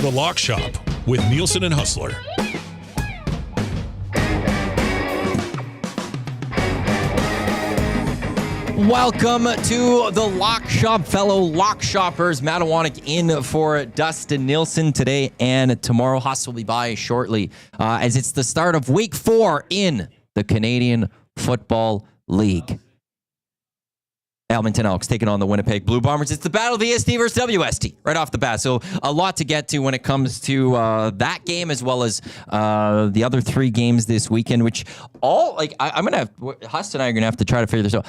The Lock Shop with Nielson and Hustler. Welcome to the Lock Shop, fellow Lock Shoppers. Matt Iwanyk in for Dustin Nielson today and tomorrow. Huss will be by shortly as it's the start of Week 4 in the Canadian Football League. Edmonton Elks taking on the Winnipeg Blue Bombers. It's the battle of EST versus WST right off the bat. So a lot to get to when it comes to that game as well as the other 3 games this weekend, which all, like, I'm going to have, Huss and I are going to have to try to figure this out.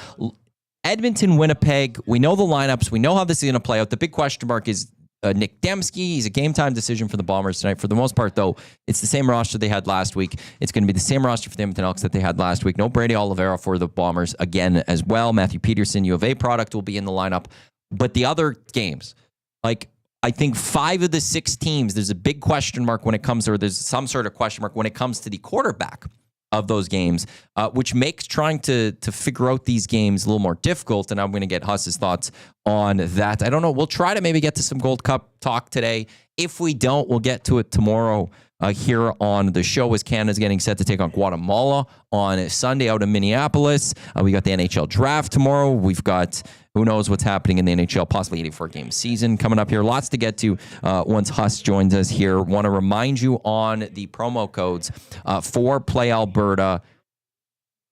Edmonton, Winnipeg, we know the lineups. We know how this is going to play out. The big question mark is Nick Dembski. He's a game-time decision for the Bombers tonight. For the most part, though, it's the same roster they had last week. It's going to be the same roster for the Edmonton Elks that they had last week. No Brady Oliveira for the Bombers again as well. Matthew Paterson, U of A product, will be in the lineup. But the other games, like, I think 5 of the 6 teams, there's a big question mark when it comes, or there's some sort of question mark when it comes to the quarterback of those games, which makes trying to figure out these games a little more difficult. And I'm going to get Huss's thoughts on that. I don't know. We'll try to maybe get to some Gold Cup talk today. If we don't, we'll get to it tomorrow here on the show as Canada's getting set to take on Guatemala on Sunday out in Minneapolis. We got the NHL Draft tomorrow. We've got who knows what's happening in the NHL, possibly 84-game season coming up here. Lots to get to once Huss joins us here. Want to remind you on the promo codes for Play Alberta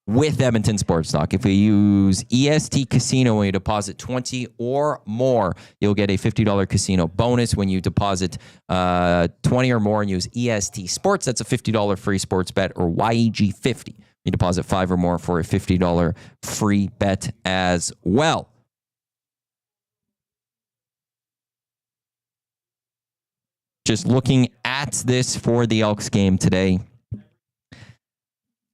with Edmonton Sports Talk. If you use EST Casino when you deposit 20 or more, you'll get a $50 casino bonus. When you deposit 20 or more and use EST Sports, that's a $50 free sports bet, or YEG50. You deposit 5 or more for a $50 free bet as well. Just looking at this for the Elks game today.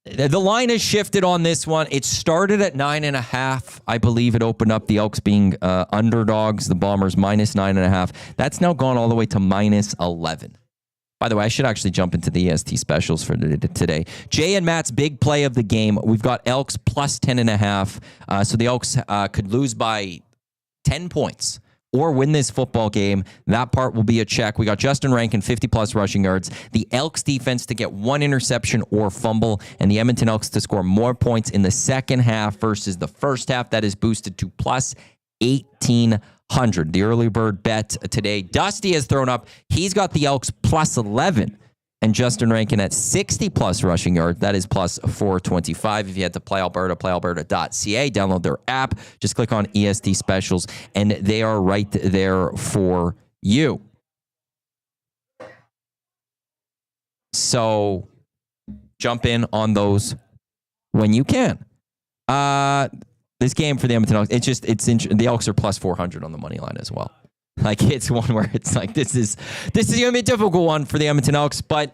The line has shifted on this one. It started at 9.5. I believe it opened up, the Elks being underdogs, the Bombers minus 9.5. That's now gone all the way to minus 11. By the way, I should actually jump into the EST specials for today. Jay and Matt's big play of the game. We've got Elks plus 10.5. So the Elks could lose by 10 points. Or win this football game. That part will be a check. We got Justin Rankin, 50-plus rushing yards. The Elks defense to get 1 interception or fumble, and the Edmonton Elks to score more points in the second half versus the first half. That is boosted to plus 1,800. The early bird bet today. Dusty has thrown up. He's got the Elks plus 11. And Justin Rankin at 60-plus rushing yards. That is plus 425. If you had to Play Alberta, playalberta.ca. Download their app. Just click on EST Specials, and they are right there for you. So jump in on those when you can. This game for the Edmonton Elks, the Elks are plus 400 on the money line as well. Like, it's one where it's like, this is going to be a difficult one for the Edmonton Elks, but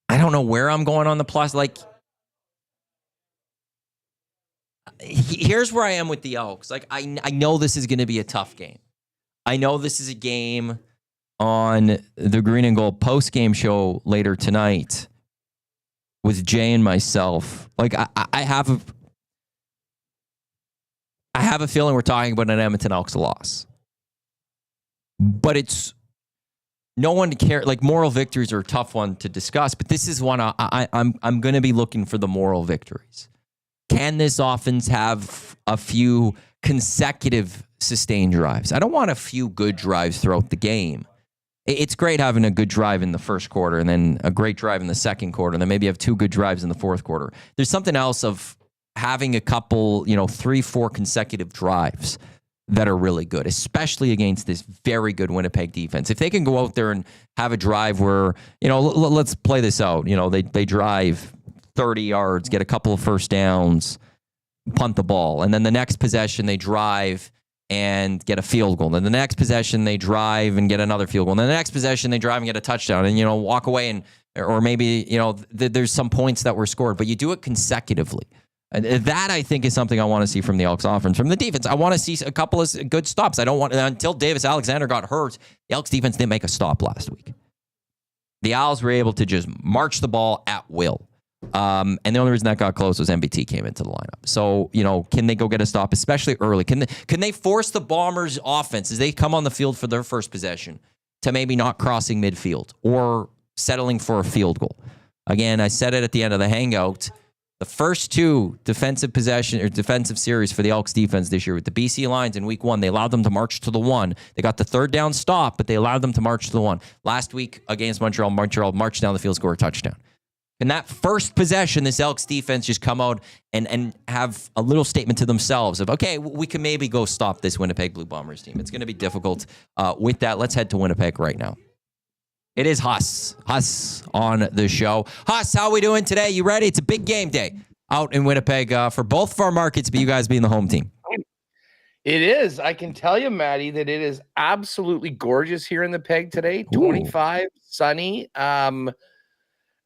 I don't know where I'm going on the plus. Like, here's where I am with the Elks. Like, I know this is going to be a tough game. I know this is a game on the Green and Gold post-game show later tonight with Jay and myself. Like, I have a feeling we're talking about an Edmonton Elks loss. But it's no one to care. Like, moral victories are a tough one to discuss, but this is one I'm going to be looking for the moral victories. Can this offense have a few consecutive sustained drives? I don't want a few good drives throughout the game. It's great having a good drive in the first quarter and then a great drive in the second quarter, and then maybe have 2 good drives in the fourth quarter. There's something else of having a couple, 3-4 consecutive drives that are really good, especially against this very good Winnipeg defense. If they can go out there and have a drive where, let's play this out. They drive 30 yards, get a couple of first downs, punt the ball. And then the next possession, they drive and get a field goal. And then the next possession, they drive and get another field goal. And then the next possession, they drive and get a touchdown and, walk away and, or maybe, there's some points that were scored, but you do it consecutively. That, I think, is something I want to see from the Elks offense. From the defense, I want to see a couple of good stops. I don't want, until Davis Alexander got hurt, the Elks defense didn't make a stop last week. The Owls were able to just march the ball at will. And the only reason that got close was MBT came into the lineup. So, can they go get a stop, especially early? Can they force the Bombers' offense as they come on the field for their first possession to maybe not crossing midfield or settling for a field goal? Again, I said it at the end of the hangout. The first two defensive possession or defensive series for the Elks defense this year with the BC Lions in week 1, they allowed them to march to the 1. They got the third down stop, but they allowed them to march to the 1. Last week against Montreal marched down the field, score a touchdown. In that first possession, this Elks defense just come out and have a little statement to themselves of, okay, we can maybe go stop this Winnipeg Blue Bombers team. It's going to be difficult with that. Let's head to Winnipeg right now. It is Huss on the show. Huss, how are we doing today? You ready? It's a big game day out in Winnipeg for both of our markets, but you guys being the home team. It is. I can tell you, Maddie, that it is absolutely gorgeous here in the Peg today. 25, sunny.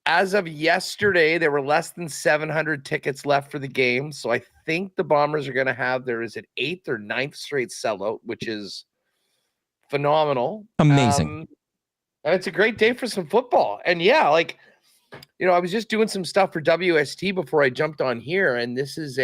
As of yesterday, there were less than 700 tickets left for the game. So I think the Bombers are going to have their 8th or 9th straight sellout, which is phenomenal. Amazing. And it's a great day for some football. And yeah, I was just doing some stuff for WST before I jumped on here. And this is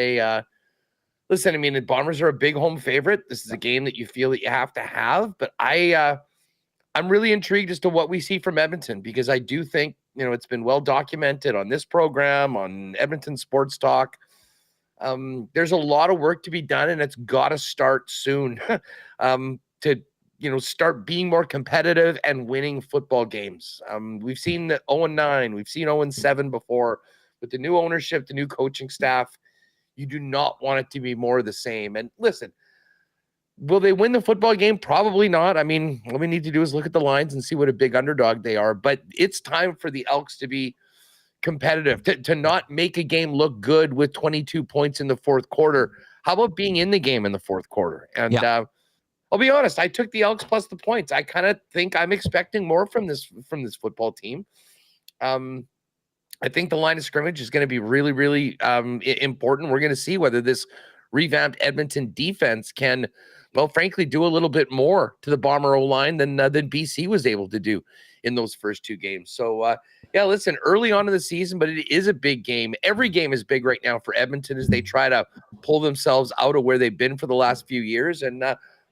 listen, I mean, the Bombers are a big home favorite. This is a game that you feel that you have to have. But I'm really intrigued as to what we see from Edmonton, because I do think, it's been well documented on this program, on Edmonton Sports Talk. There's a lot of work to be done, and it's got to start soon to start being more competitive and winning football games. We've seen the 0-9, we've seen 0-7 before. With the new ownership, the new coaching staff, you do not want it to be more of the same. And listen, will they win the football game? Probably not. I mean, what we need to do is look at the lines and see what a big underdog they are. But it's time for the Elks to be competitive, to not make a game look good with 22 points in the fourth quarter. How about being in the game in the fourth quarter? And I'll be honest, I took the Elks plus the points. I kind of think I'm expecting more from this football team. I think the line of scrimmage is going to be really, really important. We're going to see whether this revamped Edmonton defense can, well, frankly, do a little bit more to the Bomber O-line than BC was able to do in those first two games. So, listen, early on in the season, but it is a big game. Every game is big right now for Edmonton as they try to pull themselves out of where they've been for the last few years. And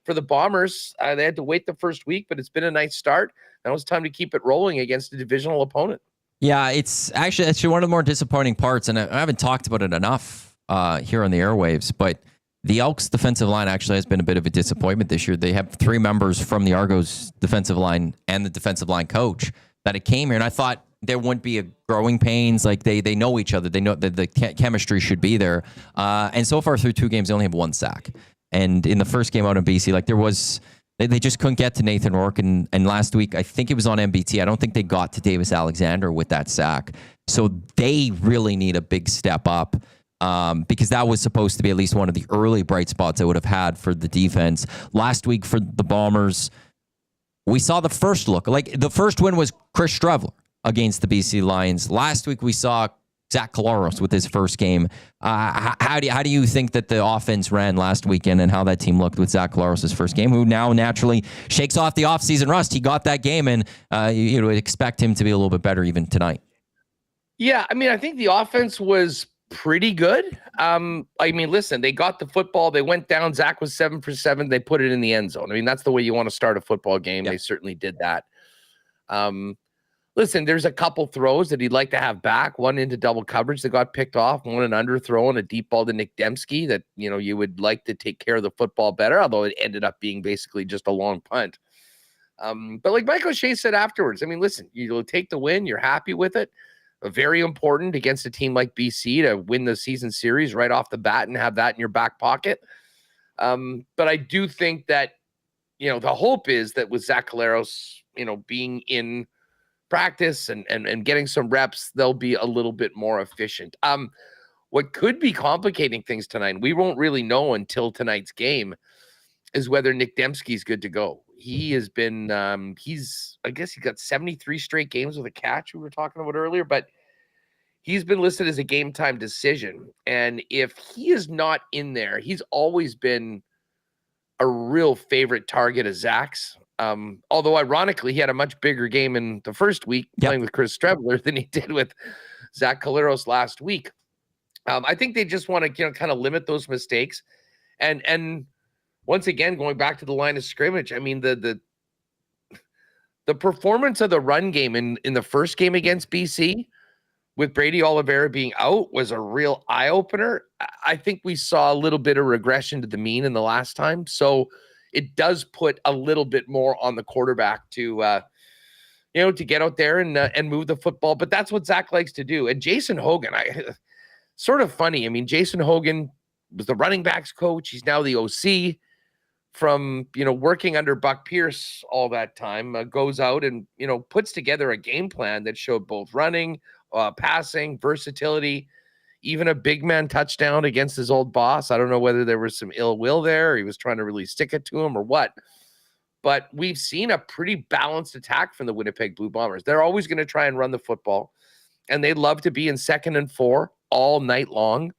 for the Bombers, they had to wait the first week, but it's been a nice start. Now it's time to keep it rolling against a divisional opponent. Yeah, it's actually one of the more disappointing parts, and I haven't talked about it enough here on the airwaves, but the Elks defensive line actually has been a bit of a disappointment this year. They have 3 members from the Argos defensive line and the defensive line coach that came here, and I thought there wouldn't be a growing pains. Like they know each other. They know that the chemistry should be there. And so far through 2 games, they only have 1 sack. And in the first game out in BC, they just couldn't get to Nathan Rourke. And last week, I think it was on MBT. I don't think they got to Davis Alexander with that sack. So they really need a big step up. Because that was supposed to be at least one of the early bright spots I would have had for the defense. Last week for the Bombers, we saw the first look. Like the first win was Chris Strevler against the BC Lions. Last week we saw Zach Collaros with his first game. How do you think that the offense ran last weekend and how that team looked with Zach Collaros' first game, who now naturally shakes off the offseason rust? He got that game, and you would expect him to be a little bit better even tonight. Yeah, I mean, I think the offense was pretty good. I mean, listen, they got the football. They went down. Zach was 7 for 7. They put it in the end zone. I mean, that's the way you want to start a football game. Yep. They certainly did that. Listen, there's a couple throws that he'd like to have back. One into double coverage that got picked off. One an underthrow and a deep ball to Nick Dembski that, you would like to take care of the football better, although it ended up being basically just a long punt. But like Mike O'Shea said afterwards, I mean, listen, you'll take the win. You're happy with it. Very important against a team like BC to win the season series right off the bat and have that in your back pocket. But I do think that, the hope is that with Zach Collaros, being in practice and getting some reps, they'll be a little bit more efficient. What could be complicating things tonight, we won't really know until tonight's game, is whether Nick Dembski's good to go. He has been, I guess he got 73 straight games with a catch we were talking about earlier, but he's been listed as a game time decision. And if he is not in there, he's always been a real favorite target of Zach's. Although ironically, he had a much bigger game in the first week playing with Chris Strebler than he did with Zach Collaros last week. I think they just want to, kind of limit those mistakes. And once again, going back to the line of scrimmage, I mean, the performance of the run game in the first game against BC with Brady Oliveira being out was a real eye-opener. I think we saw a little bit of regression to the mean in the last time. So it does put a little bit more on the quarterback to get out there and move the football. But that's what Zach likes to do. And Jason Hogan, sort of funny. I mean, Jason Hogan was the running backs coach. He's now the OC from, working under Buck Pierce all that time, goes out and, puts together a game plan that showed both running, passing, versatility, even a big man touchdown against his old boss. I don't know whether there was some ill will there, or he was trying to really stick it to him or what. But we've seen a pretty balanced attack from the Winnipeg Blue Bombers. They're always going to try and run the football, and they love to be in 2nd and 4 all night long.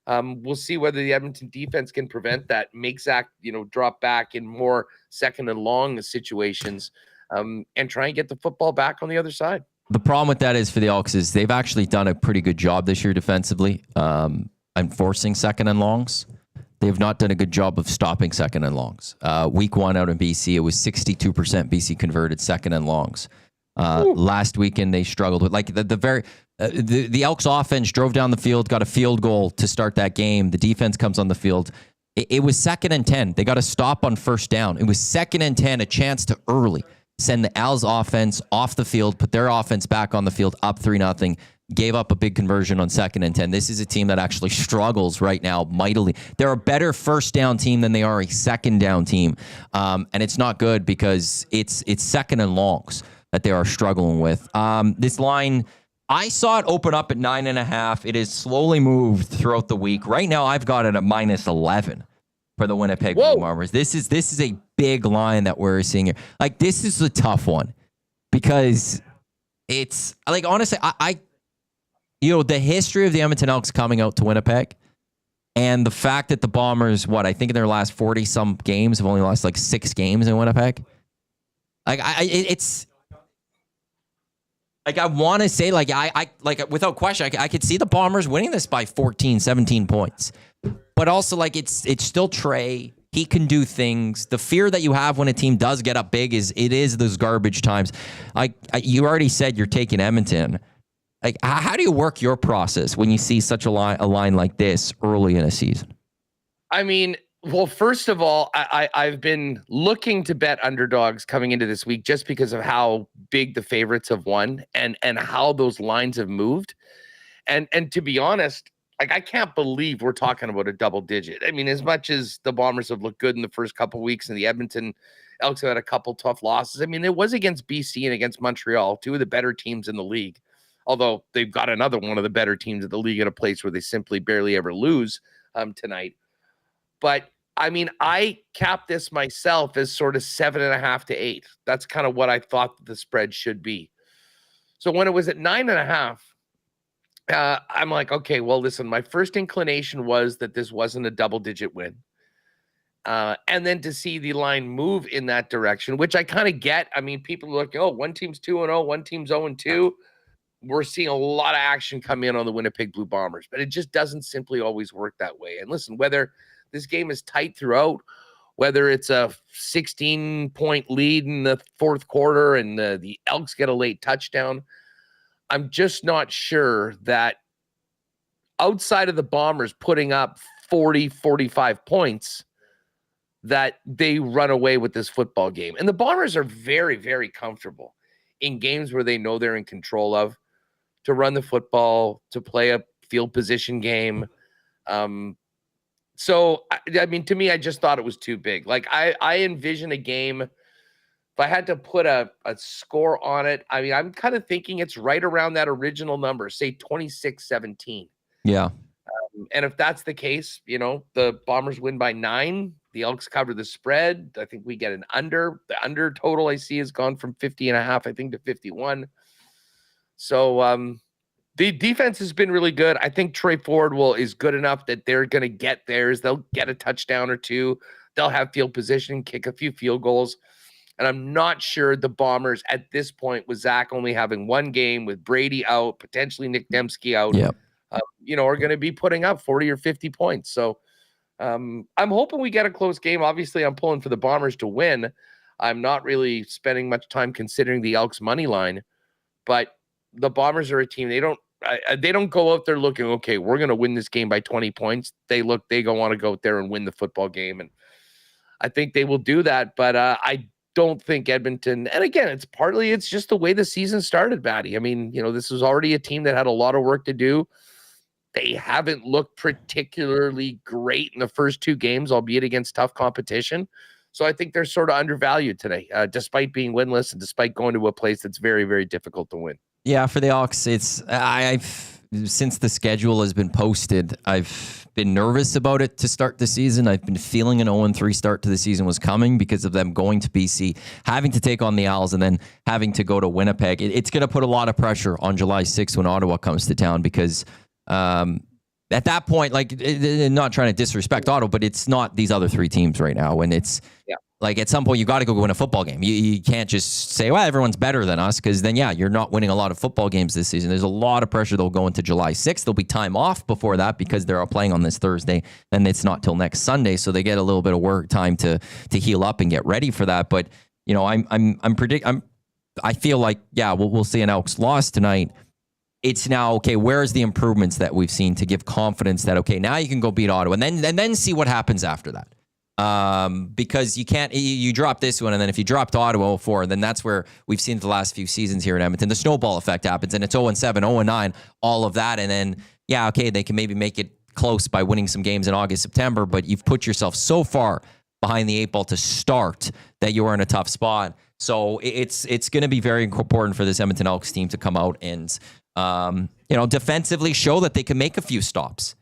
We'll see whether the Edmonton defense can prevent that, make Zach, drop back in more 2nd and long situations, and try and get the football back on the other side. The problem with that is for the Elks is they've actually done a pretty good job this year defensively, enforcing 2nd and longs. They have not done a good job of stopping 2nd and longs. Week 1 out in BC, it was 62% BC converted 2nd and longs. Last weekend they struggled with the Elks offense drove down the field, got a field goal to start that game. The defense comes on the field. It was 2nd and 10. They got a stop on 1st down. It was 2nd and 10, a chance to early send the Als offense off the field, put their offense back on the field, up 3-0, gave up a big conversion on 2nd and 10. This is a team that actually struggles right now mightily. They're a better 1st down team than they are a 2nd down team. And it's not good because it's 2nd and longs that they are struggling with. This line, I saw it open up at 9.5. It has slowly moved throughout the week. Right now, I've got it at -11 for the Winnipeg Blue Bombers. This is a big line that we're seeing here. Like, this is a tough one because it's like, honestly, the history of the Edmonton Elks coming out to Winnipeg and the fact that the Bombers, I think in their last 40 some games have only lost like 6 games in Winnipeg. Like, it's like, I want to say, without question, I could see the Bombers winning this by 14, 17 points. But also, it's still Trey. He can do things. The fear that you have when a team does get up big is those garbage times. You already said you're taking Edmonton. Like, how do you work your process when you see such a line like this early in a season? I mean, well, first of all, I've been looking to bet underdogs coming into this week just because of how big the favorites have won and how those lines have moved. And to be honest, I can't believe we're talking about a double digit. I mean, as much as the Bombers have looked good in the first couple of weeks and the Edmonton Elks have had a couple tough losses. I mean, it was against BC and against Montreal, 2 of the better teams in the league. Although they've got another one of the better teams in the league in a place where they simply barely ever lose tonight. But I mean, I capped this myself as sort of 7.5 to 8. That's kind of what I thought the spread should be. So when it was at 9.5, I'm like, okay, well, listen, my first inclination was that this wasn't a double-digit win. And then to see the line move in that direction, which I kind of get. I mean, people look, one team's 2-0, one team's 0-2. We're seeing a lot of action come in on the Winnipeg Blue Bombers, but it just doesn't simply always work that way. And listen, whether this game is tight throughout, whether it's a 16-point lead in the 4th quarter and the Elks get a late touchdown, I'm just not sure that outside of the Bombers putting up 40, 45 points, that they run away with this football game. And the Bombers are very, very comfortable in games where they know they're in control of, to run the football, to play a field position game. So, I mean, to me, I just thought it was too big. Like, I envision a game, if I had to put a score on it, I mean, I'm kind of thinking it's right around that original number, say 26-17. Yeah. And if that's the case, the Bombers win by 9. The Elks cover the spread. I think we get an under. The under total I see has gone from 50.5, I think, to 51. So the defense has been really good. I think Troy Ford is good enough that they're going to get theirs. They'll get a touchdown or 2. They'll have field position, kick a few field goals. And I'm not sure the Bombers at this point, with Zach only having one game, with Brady out, potentially Nick Dembski out, are going to be putting up 40 or 50 points. So I'm hoping we get a close game. Obviously, I'm pulling for the Bombers to win. I'm not really spending much time considering the Elks money line, but the Bombers are a team. They don't go out there looking, okay, we're going to win this game by 20 points. They want to go out there and win the football game. And I think they will do that. But I don't think Edmonton, and again, it's just the way the season started, Batty. I mean, this was already a team that had a lot of work to do. They haven't looked particularly great in the first two games, albeit against tough competition. So I think they're sort of undervalued today, despite being winless and despite going to a place that's very, very difficult to win. Yeah, for the Elks, I've since the schedule has been posted, I've been nervous about it to start the season. I've been feeling an 0-3 start to the season was coming because of them going to BC, having to take on the Owls, and then having to go to Winnipeg. It's going to put a lot of pressure on July 6th when Ottawa comes to town because at that point, not trying to disrespect Ottawa, but it's not these other three teams right now. And it's like at some point you got to go win a football game. You can't just say, well, everyone's better than us, because then, you're not winning a lot of football games this season. There's a lot of pressure that'll go into July 6th. There'll be time off before that because they're playing on this Thursday, and it's not till next Sunday, so they get a little bit of work time to heal up and get ready for that. But I feel like we'll see an Elks loss tonight. It's now, okay, where's the improvements that we've seen to give confidence that, okay, now you can go beat Ottawa, and then see what happens after that. Because you drop this one, and then if you dropped Ottawa 0-4, then that's where we've seen the last few seasons here in Edmonton. The snowball effect happens, and it's 0-7, 0-9, all of that. And then, okay, they can maybe make it close by winning some games in August, September, but you've put yourself so far behind the eight ball to start that you are in a tough spot. So it's going to be very important for this Edmonton Elks team to come out and, defensively show that they can make a few stops,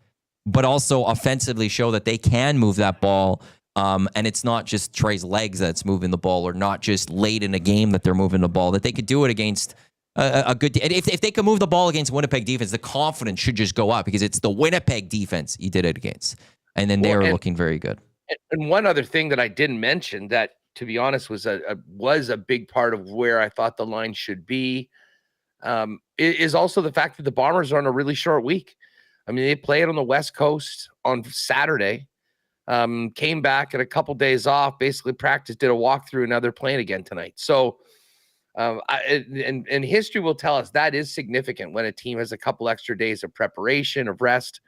but also offensively show that they can move that ball. And it's not just Trey's legs that's moving the ball, or not just late in a game that they're moving the ball, that they could do it against a good. If they can move the ball against Winnipeg defense, the confidence should just go up because it's the Winnipeg defense you did it against. And then they were looking very good. And one other thing that I didn't mention that, to be honest, was a big part of where I thought the line should be, is also the fact that the Bombers are on a really short week. I mean, they played on the West Coast on Saturday, came back at a couple days off, basically practiced, did a walkthrough, and now they're playing again tonight. So, and history will tell us that is significant when a team has a couple extra days of preparation, of rest,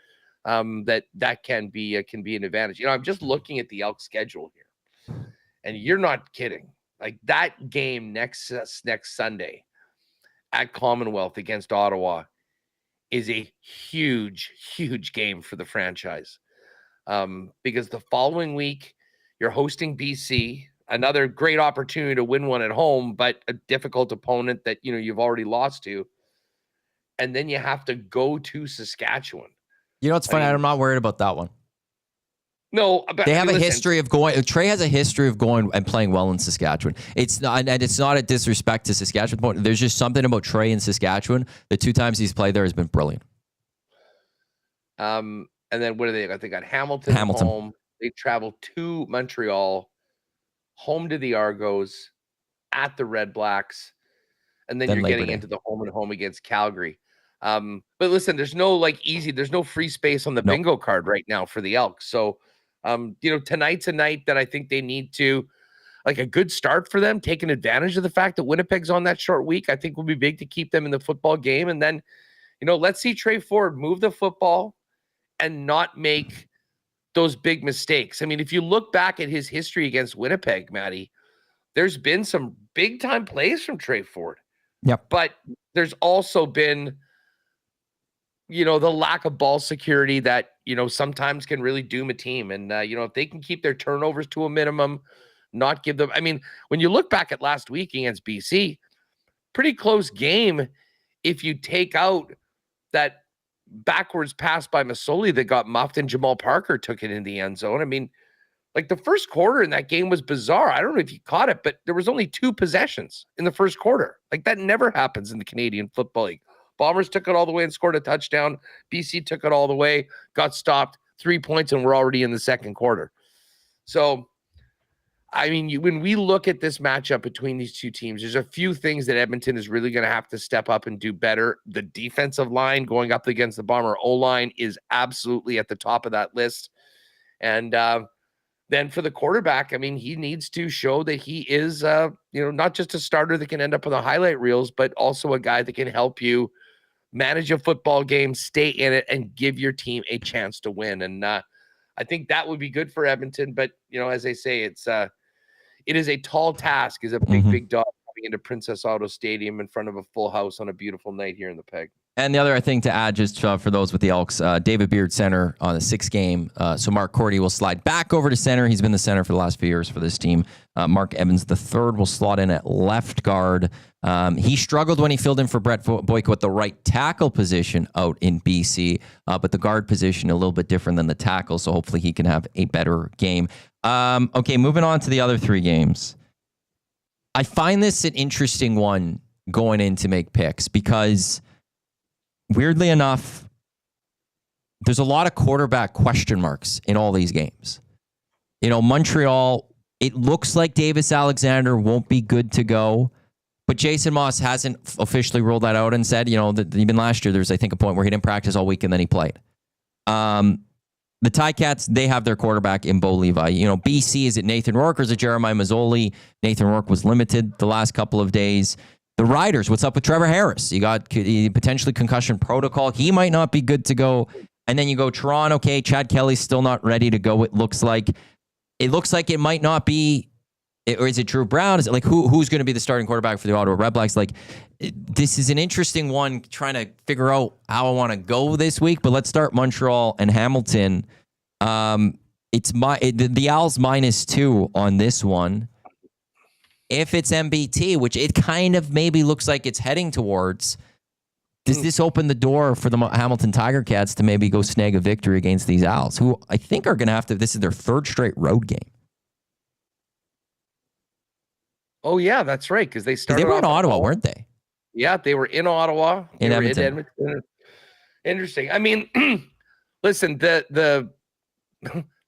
that can be an advantage. I'm just looking at the Elks schedule here, and you're not kidding. Like that game next Sunday at Commonwealth against Ottawa is a huge, huge game for the franchise. Because the following week you're hosting BC, another great opportunity to win one at home, but a difficult opponent that, you've already lost to. And then you have to go to Saskatchewan. It's funny. I'm not worried about that one. No, they have a history of going. Trey has a history of going and playing well in Saskatchewan. It's not a disrespect to Saskatchewan. There's just something about Trey in Saskatchewan. The two times he's played there has been brilliant. And then what do they got? They got Hamilton home. They travel to Montreal, home to the Argos, at the Redblacks, and then you're getting into the home and home against Calgary. But listen, there's no there's no free space on the bingo card right now for the Elks. So, tonight's a night that I think they need to, a good start for them, taking advantage of the fact that Winnipeg's on that short week, I think will be big to keep them in the football game. And then, let's see Trey Ford move the football and not make those big mistakes. I mean, if you look back at his history against Winnipeg, Matty, there's been some big time plays from Trey Ford. Yep. But there's also been, the lack of ball security that, sometimes can really doom a team. And, if they can keep their turnovers to a minimum, not give them, when you look back at last week against BC, pretty close game. If you take out that backwards pass by Masoli that got muffed and Jamal Parker took it in the end zone. The first quarter in that game was bizarre. I don't know if you caught it, but there was only 2 possessions in the first quarter. That never happens in the Canadian Football League. Bombers took it all the way and scored a touchdown. BC took it all the way, got stopped, 3 points, and we're already in the second quarter. So I mean, when we look at this matchup between these two teams, there's a few things that Edmonton is really going to have to step up and do better. The defensive line going up against the Bomber O-line is absolutely at the top of that list. And then for the quarterback, I mean, he needs to show that he is, not just a starter that can end up on the highlight reels, but also a guy that can help you manage a football game, stay in it, and give your team a chance to win. And I think that would be good for Edmonton. But, as I say, it is a tall task as a big dog coming into Princess Auto Stadium in front of a full house on a beautiful night here in the Peg. And the other thing to add, just for those with the Elks, David Beard center on the 6th game. So Mark Cordy will slide back over to center. He's been the center for the last few years for this team. Mark Evans III will slot in at left guard. He struggled when he filled in for Brett Boyko at the right tackle position out in BC, but the guard position a little bit different than the tackle, so hopefully he can have a better game. Okay, moving on to the other 3 games. I find this an interesting one going in to make picks because weirdly enough, there's a lot of quarterback question marks in all these games. Montreal, it looks like Davis Alexander won't be good to go, but Jason Moss hasn't officially ruled that out and said, that even last year, there's, I think, a point where he didn't practice all week and then he played. The Ticats, they have their quarterback in Bo Levi. BC, is it Nathan Rourke or is it Jeremiah Mazzoli? Nathan Rourke was limited the last couple of days. The Riders, what's up with Trevor Harris? You got potentially concussion protocol. He might not be good to go. And then you go Toronto. Okay, Chad Kelly's still not ready to go. It looks like it might not be, or is it Drew Brown? Is it like who's going to be the starting quarterback for the Ottawa Redblacks? This is an interesting one, trying to figure out how I want to go this week. But let's start Montreal and Hamilton. It's the Owls -2 on this one. If it's MBT, which it kind of maybe looks like it's heading towards, does this open the door for the Hamilton Tiger Cats to maybe go snag a victory against these Owls, who I think are going to have to, this is their 3rd straight road game. Oh, yeah, that's right, because they started. They were in Ottawa, weren't they? Yeah, they were in Ottawa. In Edmonton. Interesting. I mean, listen, the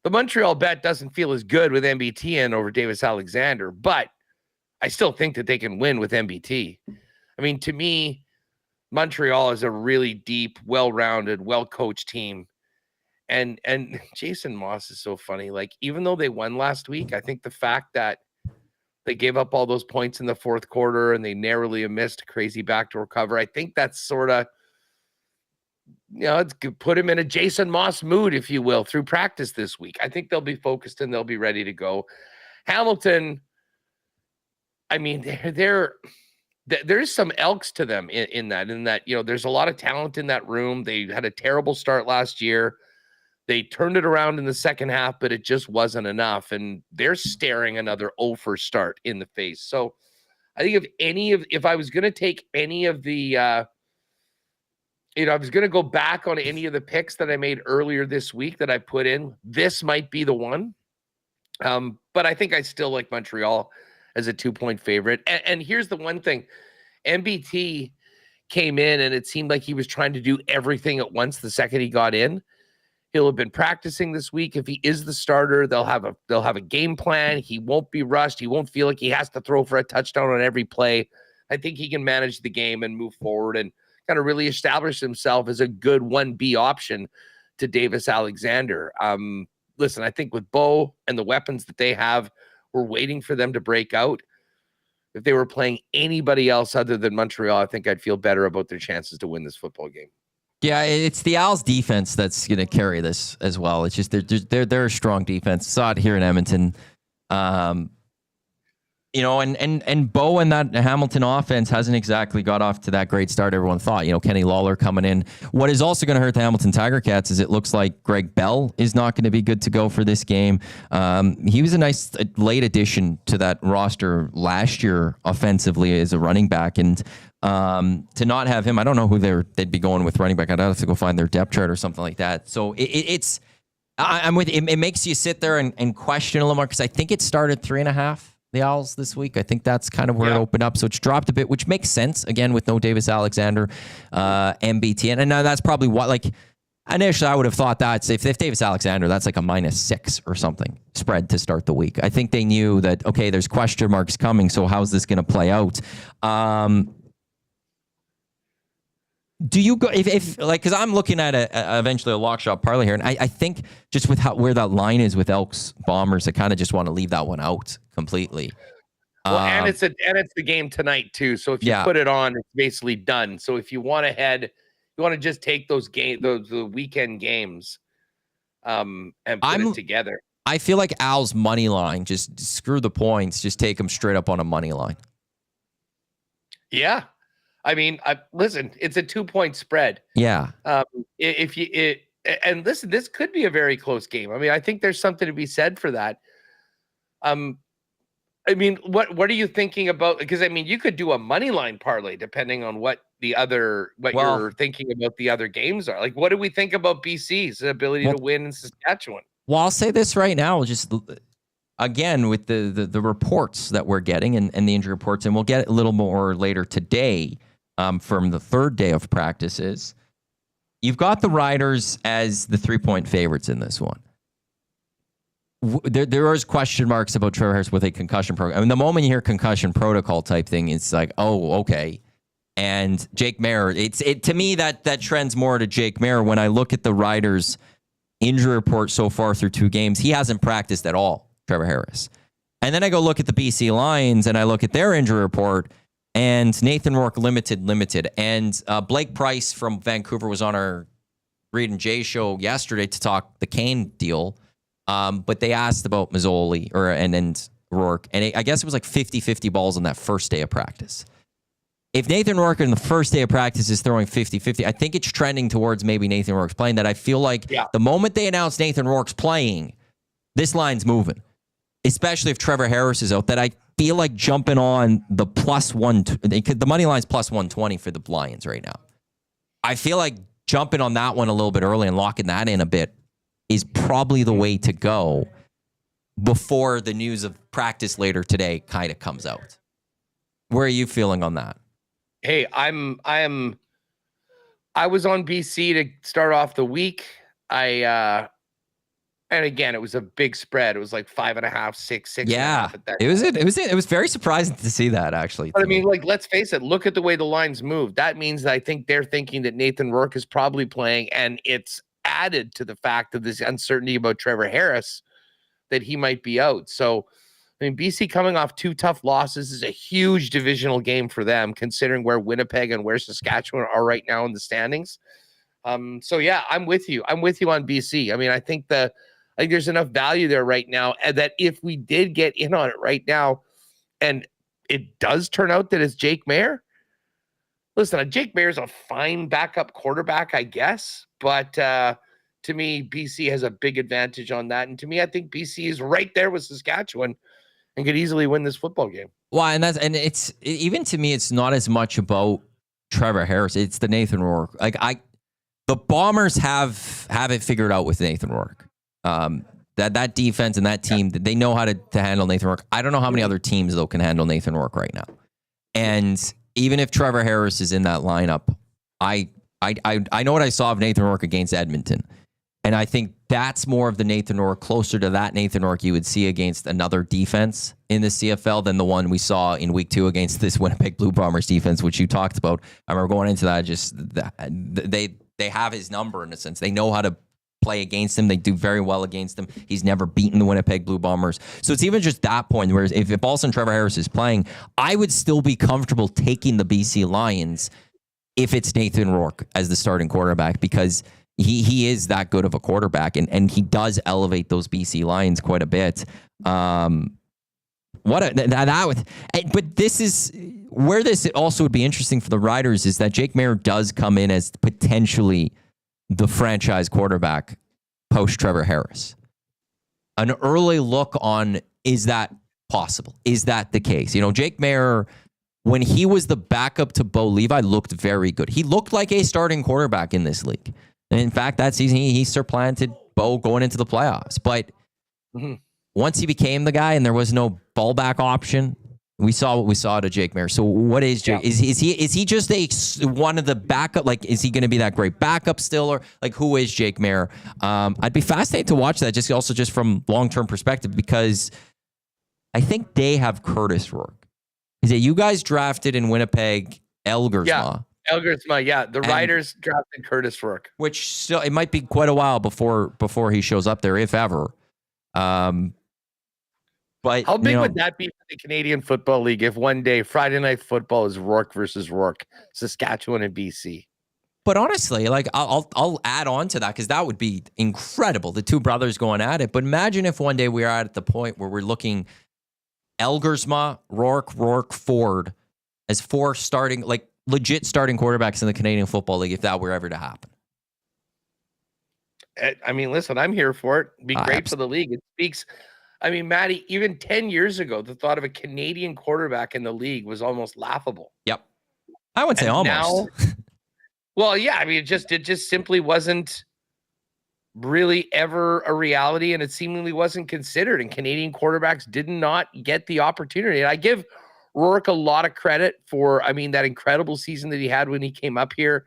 Montreal bet doesn't feel as good with MBT in over Davis Alexander, but I still think that they can win with MBT. I mean, to me, Montreal is a really deep, well-rounded, well-coached team. And Jason Moss is so funny. Even though they won last week, I think the fact that they gave up all those points in the 4th quarter and they narrowly missed a crazy backdoor cover, I think that's sort of, it's put him in a Jason Moss mood, if you will, through practice this week. I think they'll be focused and they'll be ready to go. Hamilton, I mean, there's some Elks to them in that, there's a lot of talent in that room. They had a terrible start last year. They turned it around in the second half, but it just wasn't enough. And they're staring another 0-for start in the face. So I think if I was going to take any of the, I was going to go back on any of the picks that I made earlier this week that I put in, this might be the one. But I think I still like Montreal as a 2-point favorite. And here's the one thing. MBT came in and it seemed like he was trying to do everything at once the second he got in. He'll have been practicing this week. If he is the starter, they'll have a game plan. He won't be rushed. He won't feel like he has to throw for a touchdown on every play. I think he can manage the game and move forward and kind of really establish himself as a good 1B option to Davis Alexander. Listen, I think with Bo and the weapons that they have, we're waiting for them to break out. If they were playing anybody else other than Montreal, I think I'd feel better about their chances to win this football game. Yeah, it's the Owls defense that's going to carry this as well. It's just they're a strong defense. Saw it here in Edmonton. And Bo and that Hamilton offense hasn't exactly got off to that great start everyone thought. Kenny Lawler coming in. What is also going to hurt the Hamilton Tiger Cats is it looks like Greg Bell is not going to be good to go for this game. He was a nice late addition to that roster last year offensively as a running back, and to not have him, I don't know who they'd be going with running back. I'd have to go find their depth chart or something like that. So I'm with it. It makes you sit there and question a little more because I think it started 3.5. The Owls this week. I think that's kind of where it opened up. So it's dropped a bit, which makes sense, again, with no Davis Alexander, MBT. And now that's probably what, Initially, I would have thought that if Davis Alexander, that's like a -6 or something spread to start the week. I think they knew that, okay, there's question marks coming, so how's this going to play out? Do you go if like, because I'm looking at eventually a lock shot parlay here, and I think just with where that line is with Elks Bombers, I kind of just want to leave that one out completely. Well, and it's the game tonight too. So if you put it on, it's basically done. So if you want to just take those the weekend games, and put it together. I feel like Al's money line, just screw the points, just take them straight up on a money line. Yeah. I mean, listen, it's a 2-point spread. Yeah. And listen, this could be a very close game. I mean, I think there's something to be said for that. I mean, what are you thinking about? Because I mean, you could do a money line parlay depending on what you're thinking about the other games are. Like, what do we think about BC's ability to win in Saskatchewan? Well, I'll say this right now, just again with the reports that we're getting and the injury reports, and we'll get a little more later today. From the third day of practices, you've got the Riders as the 3-point favorites in this one. There is question marks about Trevor Harris with a concussion program. I mean, the moment you hear concussion protocol type thing, it's like, oh, okay. And Jake Maier, to me that trends more to Jake Maier. When I look at the Riders' injury report so far through 2 games, he hasn't practiced at all, Trevor Harris. And then I go look at the BC Lions and I look at their injury report. And Nathan Rourke limited. And Blake Price from Vancouver was on our Reed and Jay show yesterday to talk the Kane deal. But they asked about Mazzoli and Rourke. And I guess it was like 50-50 balls on that first day of practice. If Nathan Rourke in the first day of practice is throwing 50-50, I think it's trending towards maybe Nathan Rourke's playing. That I feel like the moment they announce Nathan Rourke's playing, this line's moving. Especially if Trevor Harris is out, that I feel like jumping on the the money line's plus 120 for the Lions right now. I feel like jumping on that one a little bit early and locking that in a bit is probably the way to go before the news of practice later today kind of comes out. Where are you feeling on that? Hey, I was on BC to start off the week. And again, it was a big spread. It was like 5.5, 6. Yeah, it was very surprising to see that, actually. But I mean, like, let's face it. Look at the way the lines moved. That means that I think they're thinking that Nathan Rourke is probably playing, and it's added to the fact of this uncertainty about Trevor Harris that he might be out. So, I mean, BC coming off 2 tough losses is a huge divisional game for them, considering where Winnipeg and where Saskatchewan are right now in the standings. So yeah, I'm with you. I'm with you on BC. I mean, I think there's enough value there right now, and that if we did get in on it right now, and it does turn out that it's Jake Maier. Listen, Jake Maier's a fine backup quarterback, I guess, but to me, BC has a big advantage on that. And to me, I think BC is right there with Saskatchewan and could easily win this football game. Well, it's even to me, it's not as much about Trevor Harris. It's the Nathan Rourke. The Bombers have it figured out with Nathan Rourke. That defense and that team, they know how to handle Nathan Rourke. I don't know how many other teams though can handle Nathan Rourke right now. And even if Trevor Harris is in that lineup, I know what I saw of Nathan Rourke against Edmonton. And I think that's more of the Nathan Rourke, closer to that Nathan Rourke you would see against another defense in the CFL than the one we saw in week 2 against this Winnipeg Blue Bombers defense, which you talked about. I remember going into that, just they have his number in a sense. They know how to play against him. They do very well against him. He's never beaten the Winnipeg Blue Bombers. So it's even just that point, whereas if all of a sudden Trevor Harris is playing, I would still be comfortable taking the BC Lions if it's Nathan Rourke as the starting quarterback, because he is that good of a quarterback, and he does elevate those BC Lions quite a bit. But this is where this also would be interesting for the Riders, is that Jake Maier does come in as potentially the franchise quarterback post Trevor Harris. An early look on, is that possible? Is that the case? You know, Jake Maier, when he was the backup to Bo Levi, looked very good. He looked like a starting quarterback in this league. And in fact, that season, he supplanted Bo going into the playoffs. But once he became the guy and there was no ball back option, We saw what we saw to Jake Maier. So what is Jake? Yeah. Is he just one of the backup? Like, is he going to be that great backup still, or like who is Jake Maier? I'd be fascinated to watch that, just from long-term perspective, because I think they have Curtis Rourke. Is it you guys drafted in Winnipeg Elgersma? Yeah, Elgersma. Yeah, the Riders drafted Curtis Rourke, which still it might be quite a while before he shows up there, if ever. But how big would that be for the Canadian Football League if one day Friday Night Football is Rourke versus Rourke, Saskatchewan and BC? But honestly, like I'll add on to that, because that would be incredible. The two brothers going at it. But imagine if one day we are at the point where we're looking Elgersma, Rourke, Ford as 4 starting, like legit starting quarterbacks in the Canadian Football League, if that were ever to happen. I mean, listen, I'm here for it. It'd be great for the league. It speaks. I mean, Matty, even 10 years ago, the thought of a Canadian quarterback in the league was almost laughable. Yep. I would say almost. Now, well, yeah, I mean, it just simply wasn't really ever a reality, and it seemingly wasn't considered, and Canadian quarterbacks did not get the opportunity. And I give Rourke a lot of credit for, I mean, that incredible season that he had when he came up here,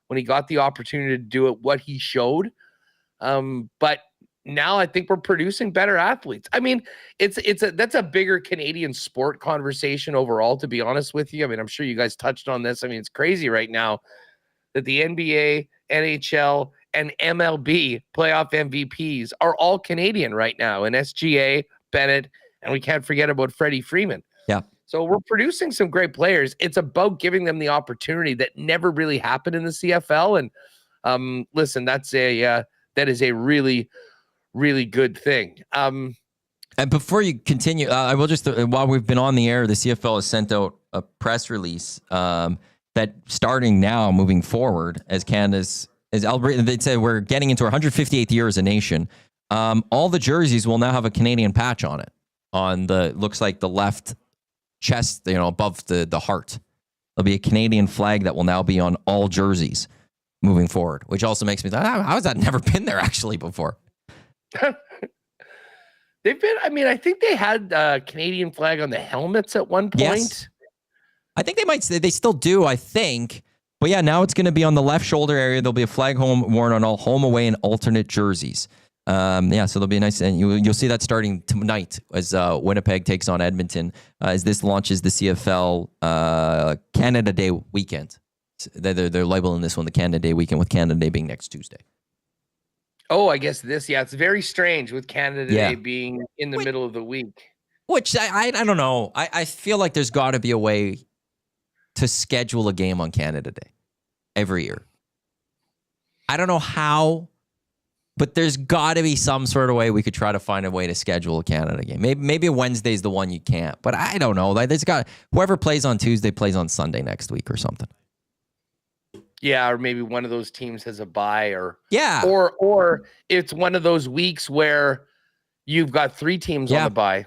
when he got the opportunity to do it, what he showed. But now I think we're producing better athletes. I mean, that's a bigger Canadian sport conversation overall, to be honest with you. I mean, I'm sure you guys touched on this. I mean, it's crazy right now that the NBA, NHL, and MLB playoff MVPs are all Canadian right now. And SGA, Bennett, and we can't forget about Freddie Freeman. Yeah. So we're producing some great players. It's about giving them the opportunity that never really happened in the CFL. And listen, that is a really, really good thing. And before you continue, I will just, while we've been on the air, the CFL has sent out a press release that starting now, moving forward, as Canada's, as Alberta, they say we're getting into our 158th year as a nation. All the jerseys will now have a Canadian patch on it, on the, looks like the left chest, above the heart. There'll be a Canadian flag that will now be on all jerseys moving forward, which also makes me think, how has that never been there actually before? They've been, I mean, I think they had a Canadian flag on the helmets at one point. Yes. I think they still do, I think. But yeah, now it's going to be on the left shoulder area. There'll be a flag worn on all home, away, and alternate jerseys. So there'll be a nice, and you'll see that starting tonight as Winnipeg takes on Edmonton, as this launches the CFL Canada Day weekend. They're labeling this one the Canada Day weekend, with Canada Day being next Tuesday. Oh, I guess it's very strange with Canada Day being in the middle of the week. Which I don't know. I feel like there's got to be a way to schedule a game on Canada Day every year. I don't know how, but there's got to be some sort of way we could try to find a way to schedule a Canada game. Maybe Wednesday's the one you can't, but I don't know. Like, whoever plays on Tuesday plays on Sunday next week or something. Yeah, or maybe one of those teams has a bye, or it's one of those weeks where you've got 3 teams on the bye,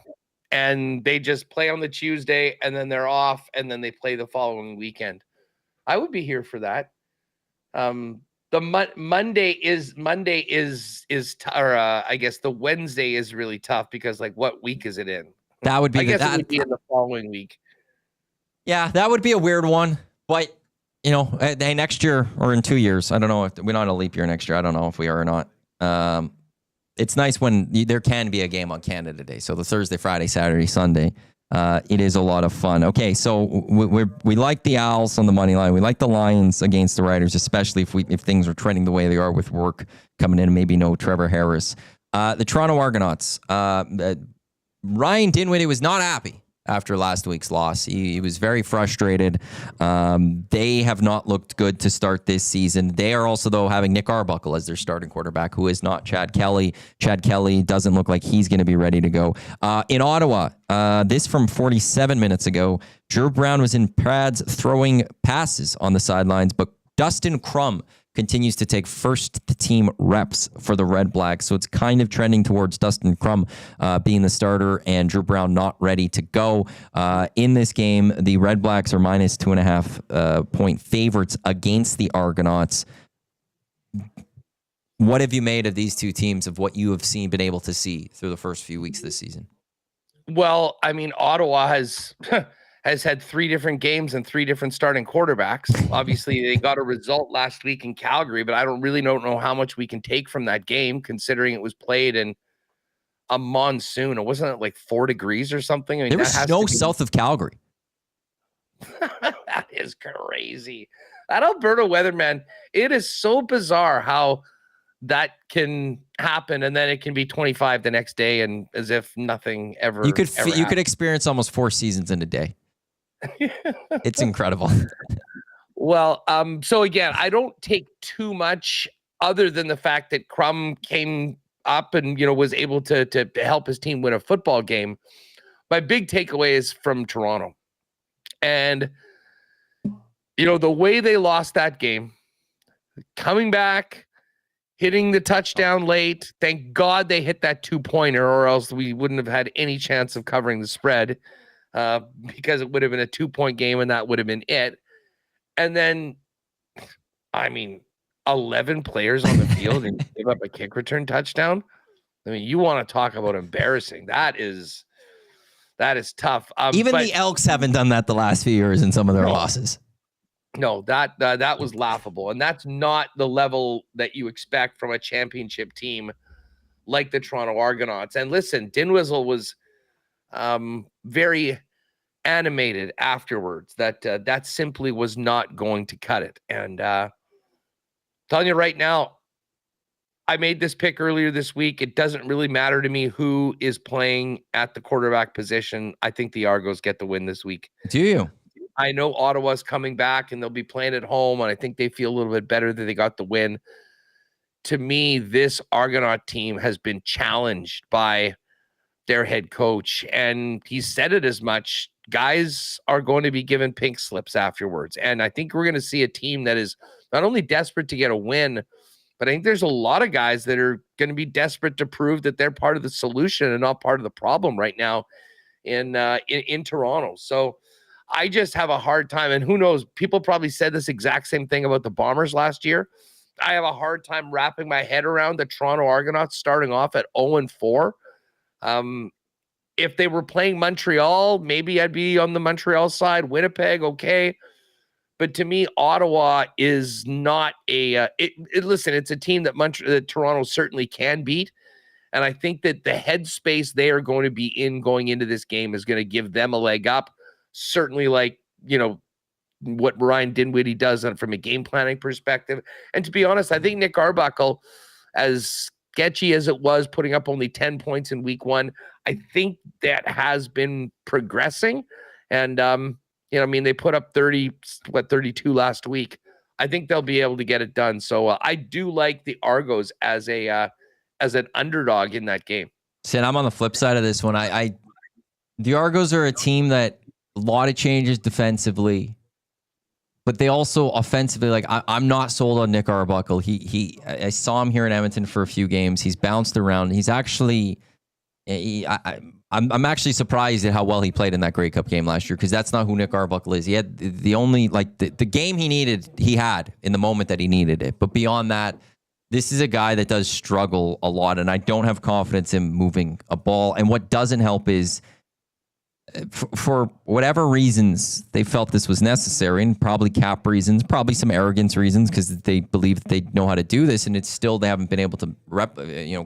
and they just play on the Tuesday, and then they're off, and then they play the following weekend. I would be here for that. The Monday is, or I guess the Wednesday is really tough, because like, what week is it in? That would be, it would be in the following week. Yeah, that would be a weird one, but. Next year or in 2 years, I don't know if we're not a leap year next year. I don't know if we are or not. It's nice when there can be a game on Canada Day. So the Thursday, Friday, Saturday, Sunday, it is a lot of fun. Okay, so we like the Owls on the money line. We like the Lions against the Riders, especially if things are trending the way they are with Rourke coming in and maybe no Trevor Harris. The Toronto Argonauts. Ryan Dinwiddie was not happy after last week's loss. He was very frustrated. They have not looked good to start this season. They are also, though, having Nick Arbuckle as their starting quarterback, who is not Chad Kelly. Chad Kelly doesn't look like he's going to be ready to go. In Ottawa, this from 47 minutes ago, Drew Brown was in pads throwing passes on the sidelines, but Dustin Crum continues to take first-team reps for the Redblacks. So it's kind of trending towards Dustin Crum being the starter and Drew Brown not ready to go. In this game, the Redblacks are minus 2.5 point favorites against the Argonauts. What have you made of these two teams, of what you have been able to see through the first few weeks this season? Well, I mean, Ottawa has has had 3 different games and 3 different starting quarterbacks. Obviously, they got a result last week in Calgary, but I don't know how much we can take from that game, considering it was played in a monsoon. It wasn't like 4 degrees or something. I mean, There was snow south of Calgary. That is crazy. That Alberta weather, man, it is so bizarre how that can happen, and then it can be 25 the next day, and as if nothing ever. You could experience almost 4 seasons in a day. It's incredible. Well, so again, I don't take too much other than the fact that Crum came up and was able to help his team win a football game. My big takeaway is from Toronto, and the way they lost that game, coming back, hitting the touchdown late. Thank God they hit that 2-pointer, or else we wouldn't have had any chance of covering the spread, because it would have been a 2-point game, and that would have been it. And then, I mean, 11 players on the field and give up a kick return touchdown. I mean, you want to talk about embarrassing? That is tough. Even the Elks haven't done that the last few years in some of their losses. No, that was laughable, and that's not the level that you expect from a championship team like the Toronto Argonauts. And listen, Dinwiddie was very animated afterwards. That simply was not going to cut it. And telling you right now, I made this pick earlier this week. It doesn't really matter to me who is playing at the quarterback position. I think the Argos get the win this week. Do you? I know Ottawa's coming back and they'll be playing at home, and I think they feel a little bit better that they got the win. To me, this Argonaut team has been challenged by their head coach, and he said it as much. Guys are going to be given pink slips afterwards, and I think we're going to see a team that is not only desperate to get a win, but I think there's a lot of guys that are going to be desperate to prove that they're part of the solution and not part of the problem right now in Toronto. So I just have a hard time, and who knows, people probably said this exact same thing about the Bombers last year. I have a hard time wrapping my head around the Toronto Argonauts starting off at 0-4. If they were playing Montreal, maybe I'd be on the Montreal side. Winnipeg, okay. But to me, Ottawa is not listen, it's a team that Toronto certainly can beat. And I think that the headspace they are going to be in going into this game is going to give them a leg up. Certainly, like, what Ryan Dinwiddie does from a game planning perspective. And to be honest, I think Nick Arbuckle, as sketchy as it was, putting up only 10 points in week 1, I think that has been progressing. And, they put up 32 last week. I think they'll be able to get it done. So I do like the Argos as an underdog in that game. See, I'm on the flip side of this one. The Argos are a team that a lot of changes defensively, but they also offensively, like, I'm not sold on Nick Arbuckle. I saw him here in Edmonton for a few games. He's bounced around. He's actually, I'm actually surprised at how well he played in that Grey Cup game last year, because that's not who Nick Arbuckle is. He had the only, like, the game he had in the moment that he needed it. But beyond that, this is a guy that does struggle a lot, and I don't have confidence in moving a ball. And what doesn't help is, for whatever reasons they felt this was necessary, and probably cap reasons, probably some arrogance reasons, because they believe that they know how to do this, and it's still, they haven't been able to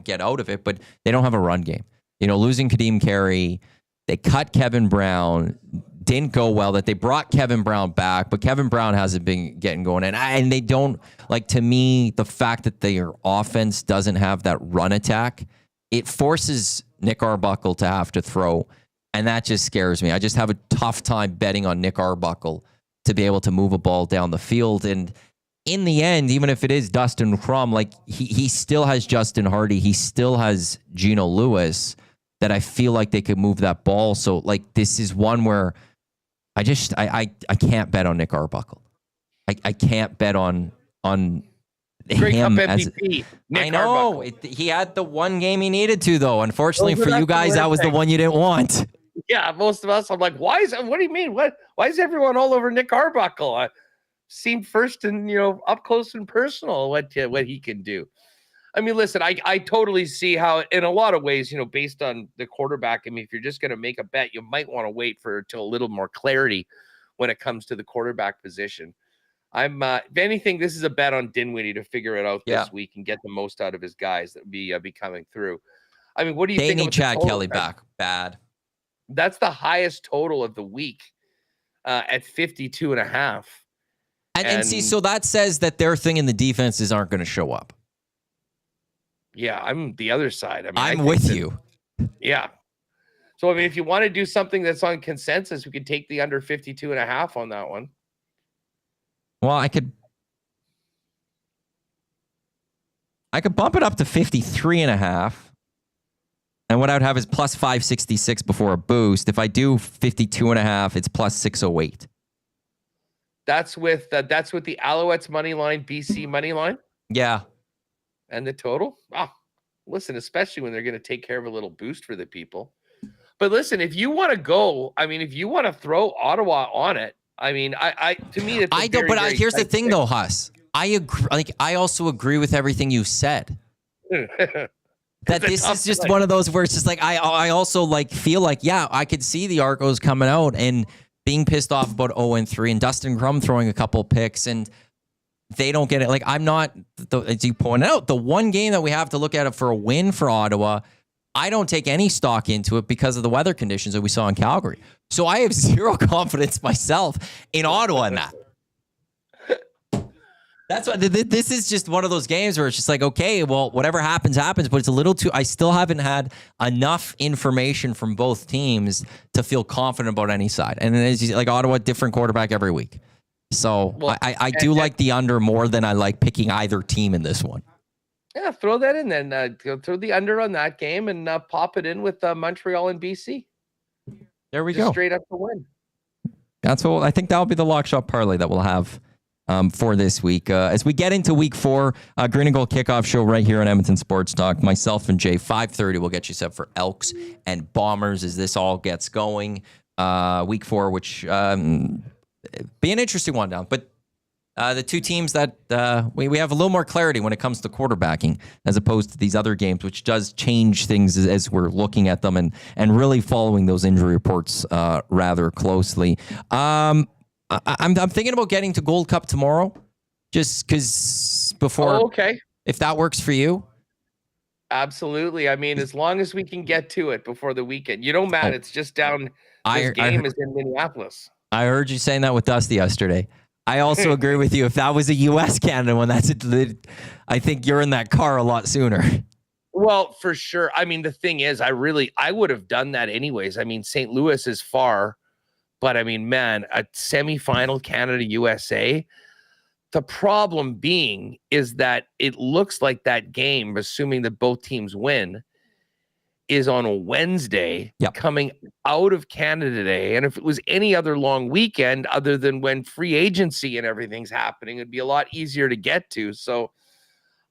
get out of it, but they don't have a run game. Losing Kadeem Carey, they cut Kevin Brown, didn't go well. That they brought Kevin Brown back, but Kevin Brown hasn't been getting going, and they don't, like, to me, the fact that their offense doesn't have that run attack, it forces Nick Arbuckle to have to throw. And that just scares me. I just have a tough time betting on Nick Arbuckle to be able to move a ball down the field. And in the end, even if it is Dustin Crum, like, he still has Justin Hardy. He still has Geno Lewis, that I feel like they could move that ball. So, like, this is one where I can't bet on Nick Arbuckle. I can't bet on Grey him Cup as MVP. I know he had the one game he needed to, though. Unfortunately for you guys, that was the one you didn't want. Yeah, most of us. I'm like, what do you mean? Why is everyone all over Nick Arbuckle? I've seen first and up close and personal what he can do. I mean, listen, I totally see how, in a lot of ways, based on the quarterback, I mean, if you're just going to make a bet, you might want to wait till a little more clarity when it comes to the quarterback position. If anything, this is a bet on Dinwiddie to figure it out this week and get the most out of his guys that be coming through. I mean, what do you think? They need Chad Kelly back bad. That's the highest total of the week at 52.5. And see, so that says that their thing in the defenses aren't going to show up. Yeah, I'm the other side. I mean, I'm with you. Yeah. So, I mean, if you want to do something that's on consensus, we could take the under 52.5 on that one. Well, I could bump it up to 53.5. And what I would have is plus 566 before a boost. If I do 52.5, it's plus 608. That's with the Alouettes money line, BC money line. Yeah. And the total? Wow. Listen, especially when they're going to take care of a little boost for the people. But listen, if you want to go, I mean, if you want to throw Ottawa on it, I mean, to me, it's I don't. But here's the thing, though, Huss. I agree. I also agree with everything you said. That this is just one of those where it's just like I also feel like I could see the Argos coming out and being pissed off about 0-3 and Dustin Crum throwing a couple picks and they don't get it. Like, I'm not, as you pointed out, the one game that we have to look at it for a win for Ottawa, I don't take any stock into it because of the weather conditions that we saw in Calgary. So I have zero confidence myself in Ottawa in that. That's why this is just one of those games where it's just like, okay, well, whatever happens, happens, but it's a little too, I still haven't had enough information from both teams to feel confident about any side. And then it's like Ottawa, different quarterback every week. So I do like the under more than I like picking either team in this one. Yeah, throw that in then. Throw the under on that game and pop it in with Montreal and BC. There we go. Straight up to win. That's what I think that'll be the lock shot parlay that we'll have for this week. As we get into week 4, Green and Gold kickoff show right here on Edmonton Sports Talk. Myself and Jay, 5:30, we'll get you set for Elks and Bombers as this all gets going. Week 4, which be an interesting one down. But the two teams that we have a little more clarity when it comes to quarterbacking as opposed to these other games, which does change things as we're looking at them and really following those injury reports rather closely. I'm thinking about getting to Gold Cup tomorrow, just because before. Oh, okay. If that works for you. Absolutely. I mean, as long as we can get to it before the weekend. Matt, it's just down. This game is in Minneapolis. I heard you saying that with Dusty yesterday. I also agree with you. If that was a U.S.-Canada one, I think you're in that car a lot sooner. Well, for sure. I mean, the thing is, I would have done that anyways. I mean, St. Louis is far, but I mean, man, a semifinal Canada-USA. The problem being is that it looks like that game, assuming that both teams win, is on a Wednesday coming out of Canada Day. And if it was any other long weekend other than when free agency and everything's happening, it'd be a lot easier to get to. So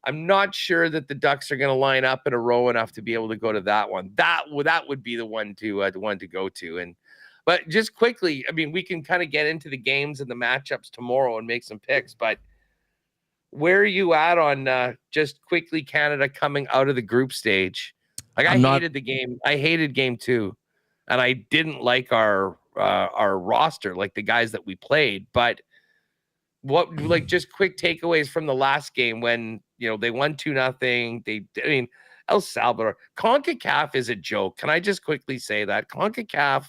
I'm not sure that the Ducks are going to line up in a row enough to be able to go to that one. That would be the one to go to. But just quickly, I mean, we can kind of get into the games and the matchups tomorrow and make some picks, but where are you at on just quickly Canada coming out of the group stage? Like, I hated the game. I hated game 2, and I didn't like our roster, like the guys that we played. But just quick takeaways from the last game when they won 2-0. El Salvador, CONCACAF is a joke. Can I just quickly say that CONCACAF?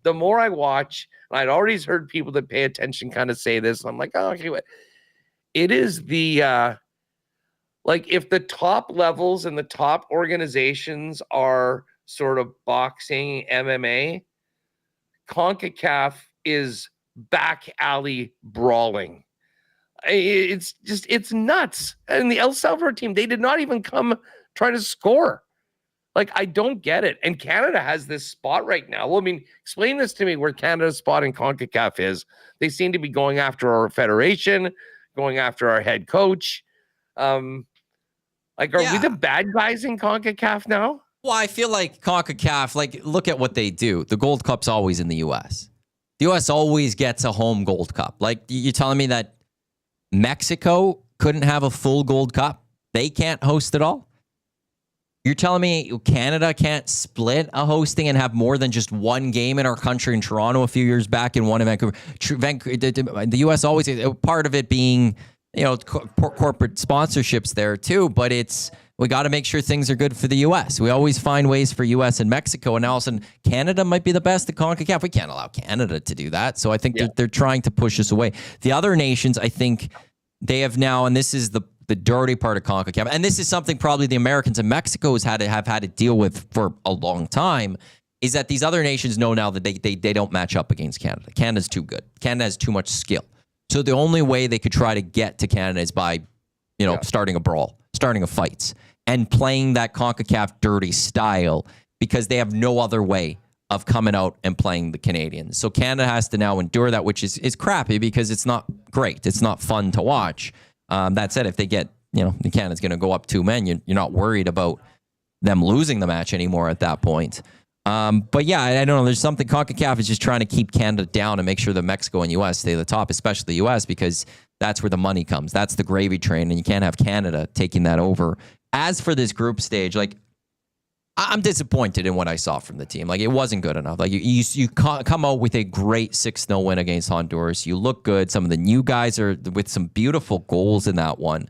The more I watch, and I'd already heard people that pay attention kind of say this. And I'm like, oh, okay, what? It is the if the top levels and the top organizations are sort of boxing, MMA, CONCACAF is back alley brawling. It's nuts. And the El Salvador team, they did not even come trying to score. Like, I don't get it. And Canada has this spot right now. Well, I mean, explain this to me where Canada's spot in CONCACAF is. They seem to be going after our federation, going after our head coach. Are we the bad guys in CONCACAF now? Well, I feel like CONCACAF, look at what they do. The Gold Cup's always in the U.S. The U.S. always gets a home Gold Cup. Like, you're telling me that Mexico couldn't have a full Gold Cup They can't host at all? You're telling me Canada can't split a hosting and have more than just one game in our country in Toronto a few years back and one in Vancouver? The U.S. always, part of it being, corporate sponsorships there too, but we got to make sure things are good for the U.S. We always find ways for U.S. and Mexico, and now all of a sudden Canada might be the best at CONCACAF. We can't allow Canada to do that, so I think they're trying to push us away. The other nations, I think they have now, and this is the dirty part of CONCACAF, and this is something probably the Americans and Mexico have had to deal with for a long time, is that these other nations know now that they don't match up against Canada. Canada's too good. Canada has too much skill. So the only way they could try to get to Canada is by, starting a brawl, starting a fights, and playing that CONCACAF dirty style, because they have no other way of coming out and playing the Canadians. So Canada has to now endure that, which is crappy because it's not great. It's not fun to watch. That said, if they get, Canada's going to go up 2 men, you're not worried about them losing the match anymore at that point. But yeah, I don't know. There's something, CONCACAF is just trying to keep Canada down and make sure that Mexico and U.S. stay at the top, especially the U.S., because that's where the money comes. That's the gravy train, and you can't have Canada taking that over. As for this group stage, I'm disappointed in what I saw from the team. It wasn't good enough. You come out with a great 6-0 win against Honduras. You look good. Some of the new guys are with some beautiful goals in that one.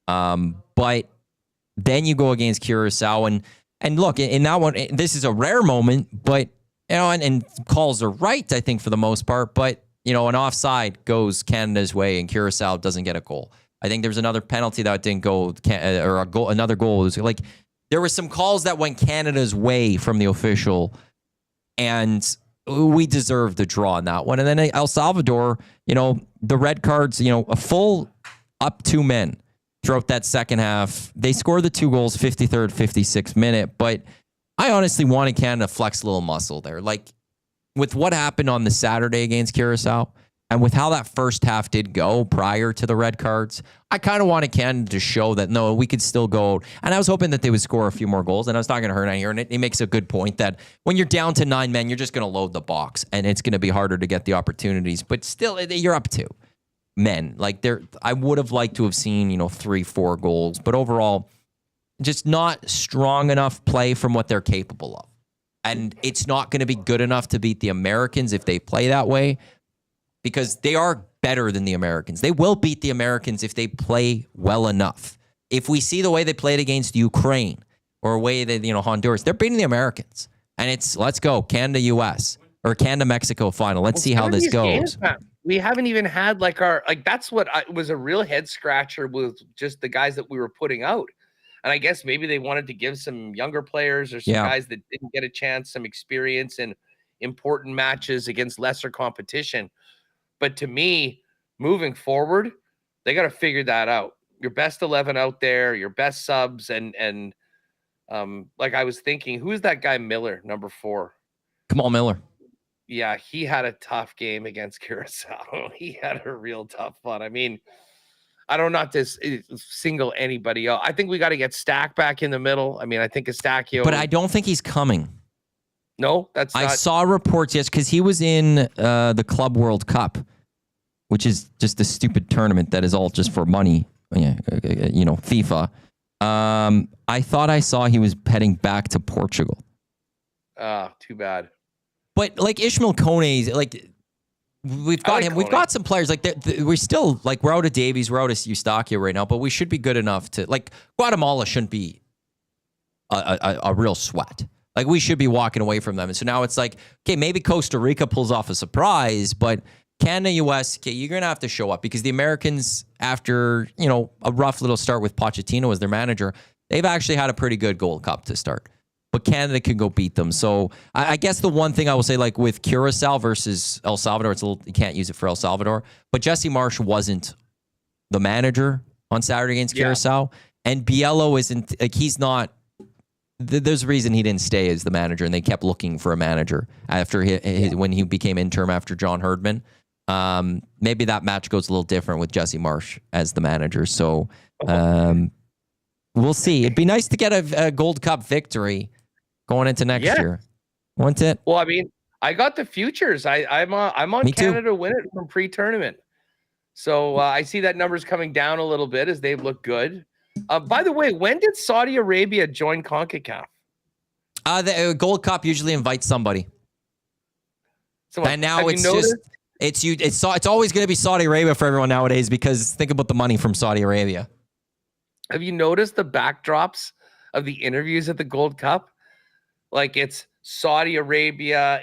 But then you go against Curacao and look, in that one, this is a rare moment, but and calls are right, I think, for the most part. But an offside goes Canada's way, and Curacao doesn't get a goal. I think there was another penalty that didn't go, or a goal, another goal. It was there were some calls that went Canada's way from the official, and we deserved the draw on that one. And then El Salvador, the red cards, a full up 2 men throughout that second half. They scored the 2 goals, 53rd, 56th minute. But I honestly wanted Canada to flex a little muscle there. With what happened on the Saturday against Curacao, and with how that first half did go prior to the red cards, I kind of wanted Canada to show that, no, we could still go. And I was hoping that they would score a few more goals, and I was not going to hurt any here. And it makes a good point that when you're down to 9 men, you're just going to load the box, and it's going to be harder to get the opportunities. But still, you're up 2 men. I would have liked to have seen, 3-4 goals. But overall, just not strong enough play from what they're capable of. And it's not going to be good enough to beat the Americans if they play that way, because they are better than the Americans. They will beat the Americans if they play well enough. If we see the way they played against Ukraine or a way that, Honduras, they're beating the Americans. And it's, let's go, Canada-US or Canada-Mexico final. Let's see how this goes. We haven't even had that's what was a real head scratcher with just the guys that we were putting out. And I guess maybe they wanted to give some younger players or some guys that didn't get a chance, some experience in important matches against lesser competition. But to me, moving forward, they got to figure that out. Your best 11 out there, your best subs, and I was thinking, who is that guy Miller, number 4? Kamal Miller. Yeah, he had a tough game against Curacao. He had a real tough one. I mean, I don't know to single anybody out. I think we got to get Stack back in the middle. I mean, I think Estacchio. But I don't think he's coming. No, that's not. I saw reports, yes, because he was in the Club World Cup, which is just a stupid tournament that is all just for money, FIFA. I thought I saw he was heading back to Portugal. Too bad. But Ishmael Kone, we've got him. Kone. We've got some players we're still we're out of Davies, we're out of Eustachio right now, but we should be good enough to Guatemala shouldn't be a real sweat. We should be walking away from them. And so now it's okay, maybe Costa Rica pulls off a surprise, but Canada, US, okay, you're going to have to show up, because the Americans, after, a rough little start with Pochettino as their manager, they've actually had a pretty good Gold Cup to start. But Canada can go beat them. So I guess the one thing I will say, with Curacao versus El Salvador, it's you can't use it for El Salvador, but Jesse Marsh wasn't the manager on Saturday against Curacao. And Biello isn't, he's not, there's a reason he didn't stay as the manager, and they kept looking for a manager after when he became interim after John Herdman. Maybe that match goes a little different with Jesse Marsh as the manager. So we'll see. It'd be nice to get a Gold Cup victory going into next year. Want it? Well, I mean, I got the futures. I'm on Me Canada too. to win it from pre-tournament. So I see that number's coming down a little bit as they look good. By the way, when did Saudi Arabia join CONCACAF? The Gold Cup usually invites somebody. And now it's always going to be Saudi Arabia for everyone nowadays, because think about the money from Saudi Arabia. Have you noticed the backdrops of the interviews at the Gold Cup? Like, it's Saudi Arabia.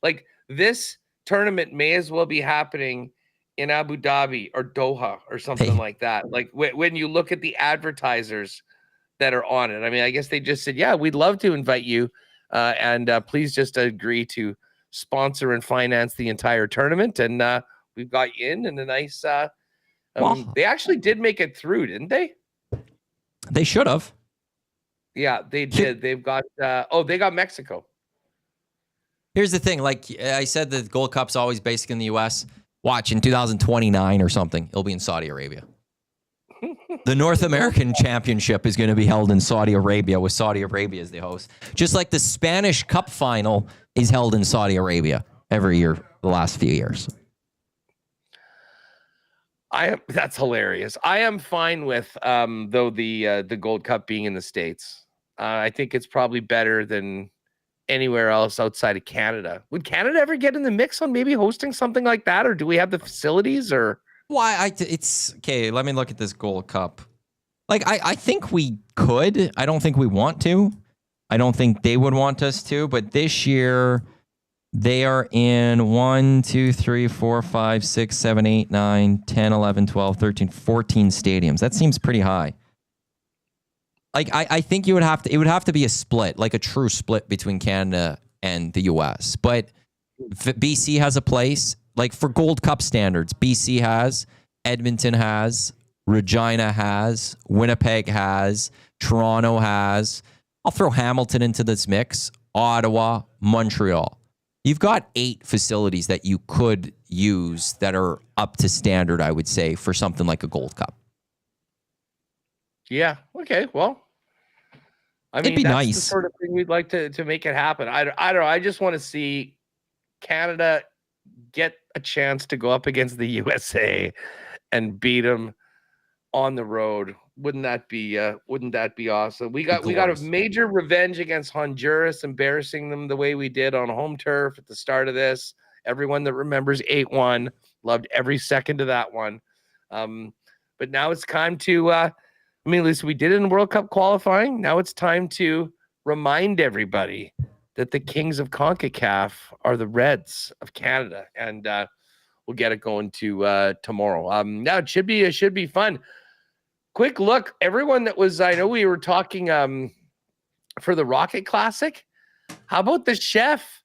Like, this tournament may as well be happening in Abu Dhabi or Doha or something like that. Like, when you look at the advertisers that are on it, I mean, I guess they just said, yeah, we'd love to invite you, and please just agree to sponsor and finance the entire tournament, and we've got you in a nice they actually did make it through, didn't they? They should have. Yeah, they did. They've got they got Mexico. Here's the thing, like I said, the Gold Cup's always basic in the US. Watch, in 2029 or something, it'll be in Saudi Arabia. The North American Championship is going to be held in Saudi Arabia, with Saudi Arabia as the host. Just like the Spanish Cup final is held in Saudi Arabia every year the last few years. That's hilarious. I am fine with though the Gold Cup being in the States. I think it's probably better than anywhere else outside of Canada. Would Canada ever get in the mix on maybe hosting something like that, or do we have the facilities? Or it's okay. Let me look at this Gold Cup. Like, I think we could. I don't think we want to. I don't think they would want us to. But this year, they are in 1, 2, 3, 4, 5, 6, 7, 8, 9, 10, 11, 12, 13, 14 stadiums. That seems pretty high. Like, I think it would have to be a split, like a true split between Canada and the US. But BC has a place, like for Gold Cup standards. BC has, Edmonton has, Regina has, Winnipeg has, Toronto has. I'll throw Hamilton into this mix, Ottawa, Montreal. You've got 8 facilities that you could use that are up to standard, I would say, for something like a Gold Cup. Yeah. Okay. Well, I mean, it'd be that's nice. The sort of thing we'd like to make it happen. I don't know. I just want to see Canada get a chance to go up against the USA and beat them on the road. Wouldn't that be awesome? We got a major revenge against Honduras, embarrassing them the way we did on home turf at the start of this. Everyone that remembers 8-1 loved every second of that one. But now it's time to at least we did it in World Cup qualifying. Now it's time to remind everybody that the kings of CONCACAF are the Reds of Canada, and we'll get it going to tomorrow. Now it should be fun. Quick look, everyone that was, I know we were talking for the Rocket Classic. How about the chef,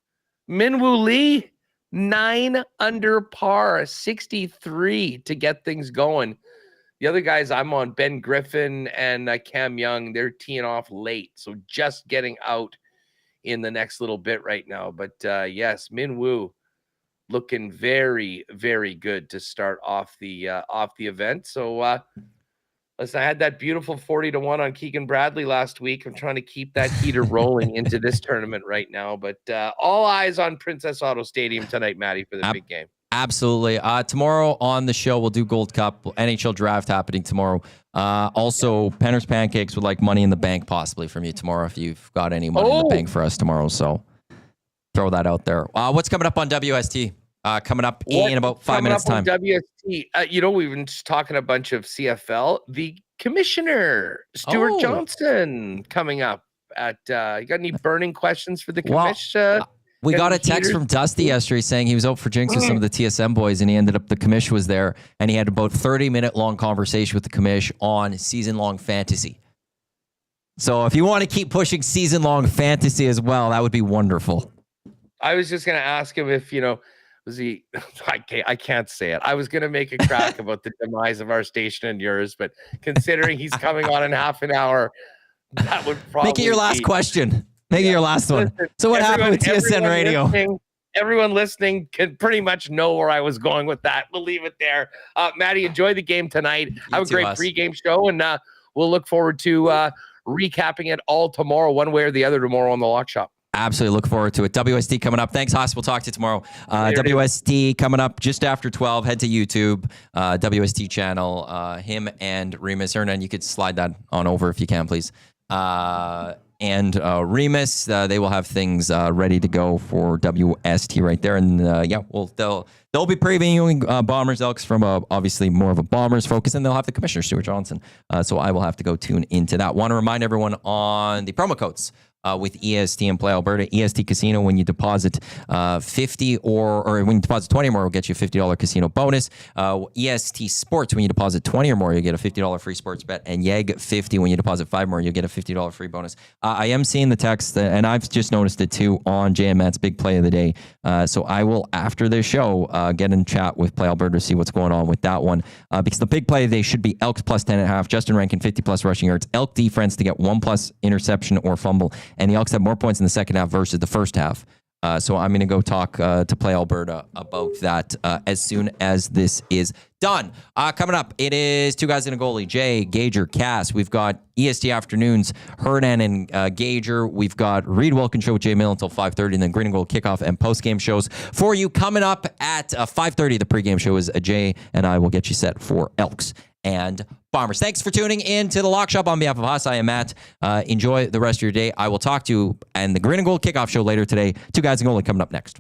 Minwoo Lee, 9 under par, 63 to get things going. The other guys I'm on, Ben Griffin and Cam Young, they're teeing off late, so just getting out in the next little bit right now. But yes, Minwoo looking very, very good to start off the event. So listen, I had that beautiful 40-1 on Keegan Bradley last week. I'm trying to keep that heater rolling into this tournament right now. But all eyes on Princess Auto Stadium tonight, Maddie, for the big game. Absolutely. Tomorrow on the show, we'll do Gold Cup, NHL Draft happening tomorrow. Also, Penner's Pancakes would like money in the bank possibly from you tomorrow if you've got any money in the bank for us tomorrow. So throw that out there. What's coming up on WST? Coming up in about 5 minutes' time. WST, we've been just talking a bunch of CFL. The commissioner, Stuart Johnson, coming up at. You got any burning questions for the commission? We got a text from Dusty yesterday saying he was out for drinks with some of the TSM boys, and he ended up, the commish was there, and he had about 30-minute long conversation with the commish on season-long fantasy. So if you want to keep pushing season-long fantasy as well, that would be wonderful. I was just going to ask him if, was he, I can't say it. I was going to make a crack about the demise of our station and yours, but considering he's coming on in half an hour, that would probably make it your last question. Make it your last one. So what happened with TSN Radio? Everyone listening can pretty much know where I was going with that. We'll leave it there. Maddie, enjoy the game tonight. Have a great pregame show, and we'll look forward to recapping it all tomorrow, one way or the other tomorrow on the Lock Shop. Absolutely. Look forward to it. WST coming up. Thanks, Haas. We'll talk to you tomorrow. WST coming up just after 12. Head to YouTube, WST channel. Him and Remus Hernan. You could slide that on over if you can, please. And Remus, they will have things ready to go for WST right there. And they'll be previewing Bombers Elks from obviously more of a Bombers focus, and they'll have the commissioner, Stuart Johnson. So I will have to go tune into that. Want to remind everyone on the promo codes. With EST and Play Alberta. EST Casino, when you deposit 50 or when you deposit 20 or more, will get you a $50 casino bonus. EST Sports, when you deposit 20 or more, you get a $50 free sports bet. And YEG 50, when you deposit 5 more, you'll get a $50 free bonus. I am seeing the text, and I've just noticed it too on Jay and Matt's big play of the day. So I will, after this show, get in chat with Play Alberta to see what's going on with that one. Because the big play, they should be Elks plus 10.5, Justin Rankin 50 plus rushing yards, Elk defense to get 1+ interception or fumble. And the Elks have more points in the second half versus the first half. So I'm going to go talk to Play Alberta about that as soon as this is done. Coming up, it is Two Guys and a Goalie, Jay, Gager, Cass. We've got EST Afternoons, Hernan and Gager. We've got Reed Wilkins Show with Jay Mill until 5:30, and then Green and Gold kickoff and post-game shows for you. Coming up at 5:30, the pregame show is Jay and I will get you set for Elks and Bombers. Thanks for tuning in to the Lock Shop. On behalf of Haas, I am Matt. Enjoy the rest of your day. I will talk to you and the Green and Gold kickoff show later today. Two Guys and Goalie coming up next.